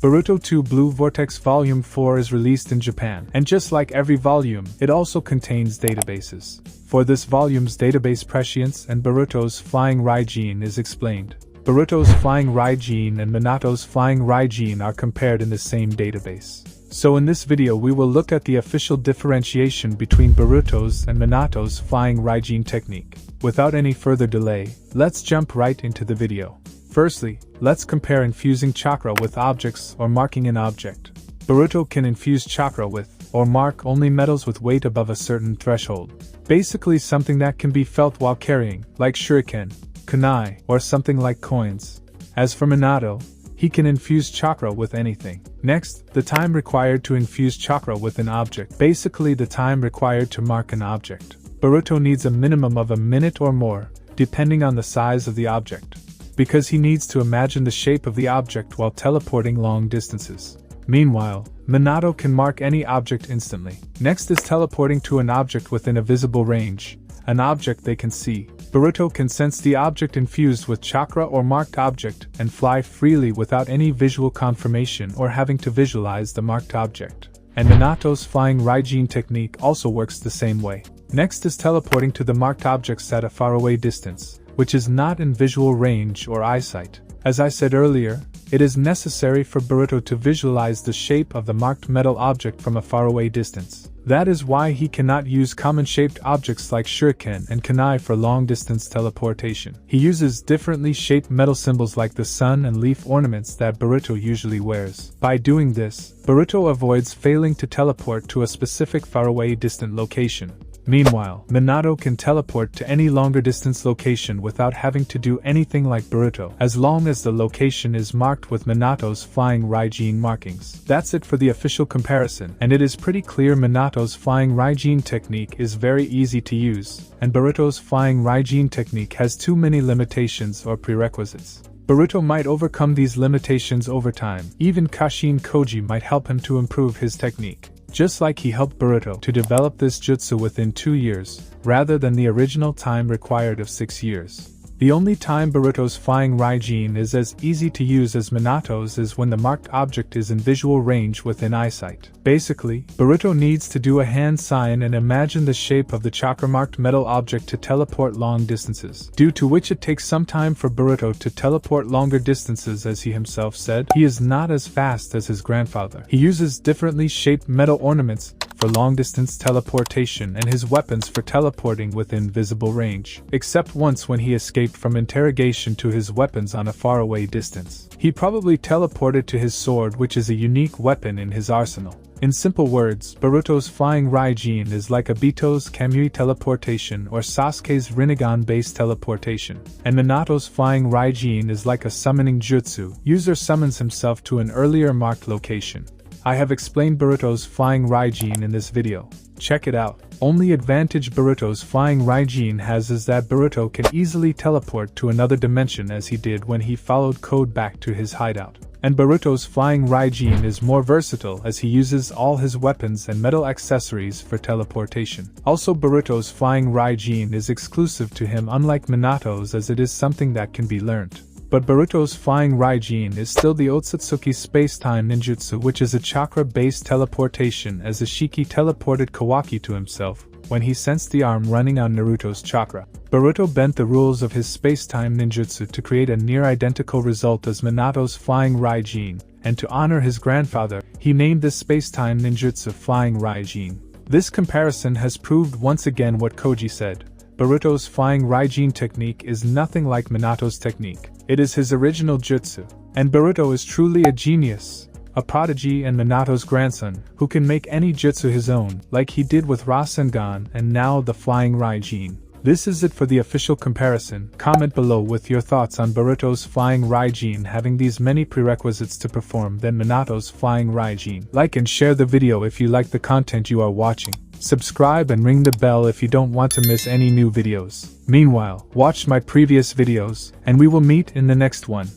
Boruto 2 Blue Vortex Volume 4 is released in Japan, and just like every volume, it also contains databases. For this volume's database prescience and Boruto's Flying Raijin is explained. Boruto's Flying Raijin and Minato's Flying Raijin are compared in the same database. So in this video we will look at the official differentiation between Boruto's and Minato's Flying Raijin technique. Without any further delay, let's jump right into the video. Firstly, let's compare infusing chakra with objects or marking an object. Boruto can infuse chakra with, or mark only metals with weight above a certain threshold. Basically something that can be felt while carrying, like shuriken, kunai, or something like coins. As for Minato, he can infuse chakra with anything. Next, the time required to infuse chakra with an object. Basically the time required to mark an object. Boruto needs a minimum of a minute or more, depending on the size of the object, because he needs to imagine the shape of the object while teleporting long distances. Meanwhile, Minato can mark any object instantly. Next is teleporting to an object within a visible range, an object they can see. Boruto can sense the object infused with chakra or marked object and fly freely without any visual confirmation or having to visualize the marked object. And Minato's Flying Raijin technique also works the same way. Next is teleporting to the marked objects at a faraway distance, which is not in visual range or eyesight. As I said earlier, it is necessary for Boruto to visualize the shape of the marked metal object from a faraway distance. That is why he cannot use common-shaped objects like shuriken and kunai for long-distance teleportation. He uses differently shaped metal symbols like the sun and leaf ornaments that Boruto usually wears. By doing this, Boruto avoids failing to teleport to a specific faraway distant location. Meanwhile, Minato can teleport to any longer distance location without having to do anything like Boruto, as long as the location is marked with Minato's Flying Raijin markings. That's it for the official comparison, and it is pretty clear Minato's Flying Raijin technique is very easy to use, and Boruto's Flying Raijin technique has too many limitations or prerequisites. Boruto might overcome these limitations over time. Even Kashin Koji might help him to improve his technique, just like he helped Boruto to develop this jutsu within 2 years, rather than the original time required of 6 years. The only time Boruto's Flying Raijin is as easy to use as Minato's is when the marked object is in visual range within eyesight. Basically, Boruto needs to do a hand sign and imagine the shape of the chakra-marked metal object to teleport long distances, due to which it takes some time for Boruto to teleport longer distances. As he himself said, he is not as fast as his grandfather. He uses differently shaped metal ornaments for long-distance teleportation and his weapons for teleporting within visible range, except once when he escaped from interrogation to his weapons on a faraway distance. He probably teleported to his sword, which is a unique weapon in his arsenal. In simple words, Boruto's Flying Raijin is like Obito's Kamui teleportation or Sasuke's Rinnegan-based teleportation, and Minato's Flying Raijin is like a summoning jutsu. User summons himself to an earlier marked location. I have explained Boruto's Flying Raijin in this video. Check it out. Only advantage Boruto's Flying Raijin has is that Boruto can easily teleport to another dimension, as he did when he followed Code back to his hideout. And Boruto's Flying Raijin is more versatile as he uses all his weapons and metal accessories for teleportation. Also, Boruto's Flying Raijin is exclusive to him, unlike Minato's, as it is something that can be learned. But Boruto's Flying Raijin is still the Otsutsuki space-time ninjutsu, which is a chakra-based teleportation, as Ishiki teleported Kawaki to himself when he sensed the arm running on Naruto's chakra. Boruto bent the rules of his space-time ninjutsu to create a near-identical result as Minato's Flying Raijin, and to honor his grandfather, he named this space-time ninjutsu Flying Raijin. This comparison has proved once again what Koji said. Boruto's Flying Raijin technique is nothing like Minato's technique. It is his original jutsu, and Boruto is truly a genius, a prodigy and Minato's grandson, who can make any jutsu his own, like he did with Rasengan and now the Flying Raijin. This is it for the official comparison. Comment below with your thoughts on Boruto's Flying Raijin having these many prerequisites to perform than Minato's Flying Raijin. Like and share the video if you like the content you are watching. Subscribe and ring the bell if you don't want to miss any new videos. Meanwhile, watch my previous videos, and we will meet in the next one.